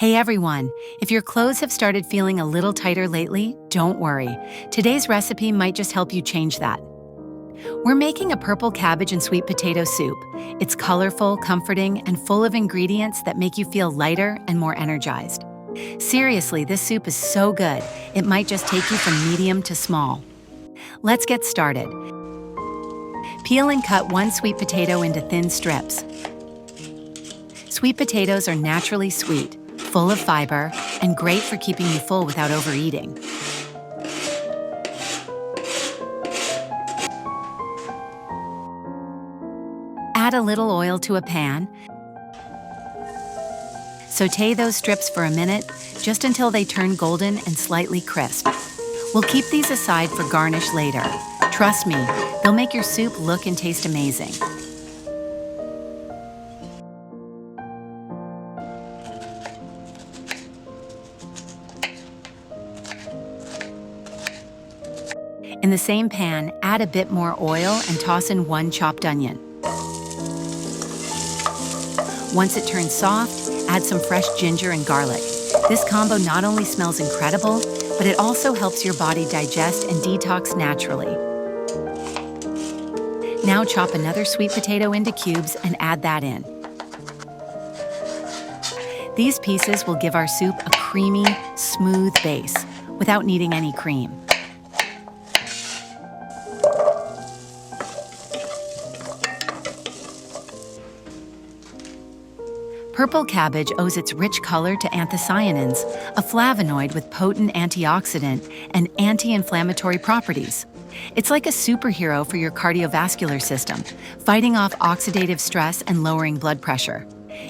Hey everyone, if your clothes have started feeling a little tighter lately, don't worry. Today's recipe might just help you change that. We're making a purple cabbage and sweet potato soup. It's colorful, comforting, and full of ingredients that make you feel lighter and more energized. Seriously, this soup is so good, it might just take you from medium to small. Let's get started. Peel and cut one sweet potato into thin strips. Sweet potatoes are naturally sweet, full of fiber, and great for keeping you full without overeating. Add a little oil to a pan. Sauté those strips for a minute, just until they turn golden and slightly crisp. We'll keep these aside for garnish later. Trust me, they'll make your soup look and taste amazing. In the same pan, add a bit more oil and toss in one chopped onion. Once it turns soft, add some fresh ginger and garlic. This combo not only smells incredible, but it also helps your body digest and detox naturally. Now chop another sweet potato into cubes and add that in. These pieces will give our soup a creamy, smooth base without needing any cream. Purple cabbage owes its rich color to anthocyanins, a flavonoid with potent antioxidant and anti-inflammatory properties. It's like a superhero for your cardiovascular system, fighting off oxidative stress and lowering blood pressure.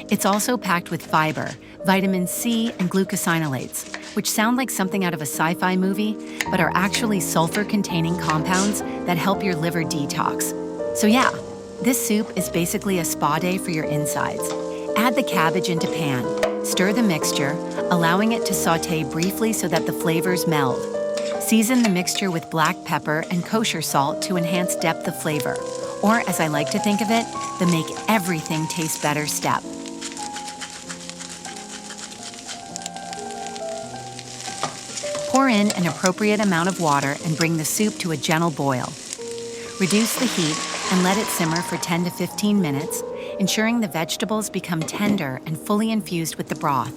It's also packed with fiber, vitamin C, and glucosinolates, which sound like something out of a sci-fi movie, but are actually sulfur-containing compounds that help your liver detox. So yeah, this soup is basically a spa day for your insides. Add the cabbage into pan. Stir the mixture, allowing it to sauté briefly so that the flavors meld. Season the mixture with black pepper and kosher salt to enhance depth of flavor, or as I like to think of it, the make everything taste better step. Pour in an appropriate amount of water and bring the soup to a gentle boil. Reduce the heat and let it simmer for 10 to 15 minutes, ensuring the vegetables become tender and fully infused with the broth.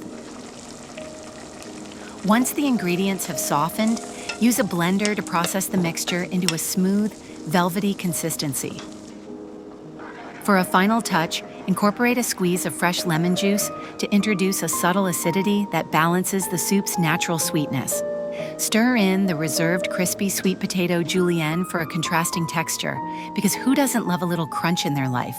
Once the ingredients have softened, use a blender to process the mixture into a smooth, velvety consistency. For a final touch, incorporate a squeeze of fresh lemon juice to introduce a subtle acidity that balances the soup's natural sweetness. Stir in the reserved crispy sweet potato julienne for a contrasting texture, because who doesn't love a little crunch in their life?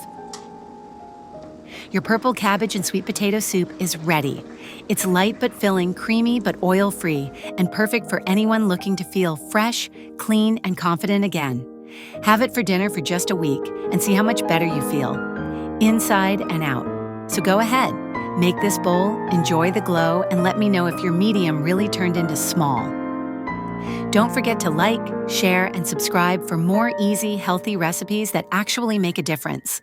Your purple cabbage and sweet potato soup is ready. It's light but filling, creamy but oil-free, and perfect for anyone looking to feel fresh, clean, and confident again. Have it for dinner for just a week and see how much better you feel, inside and out. So go ahead, make this bowl, enjoy the glow, and let me know if your medium really turned into small. Don't forget to like, share, and subscribe for more easy, healthy recipes that actually make a difference.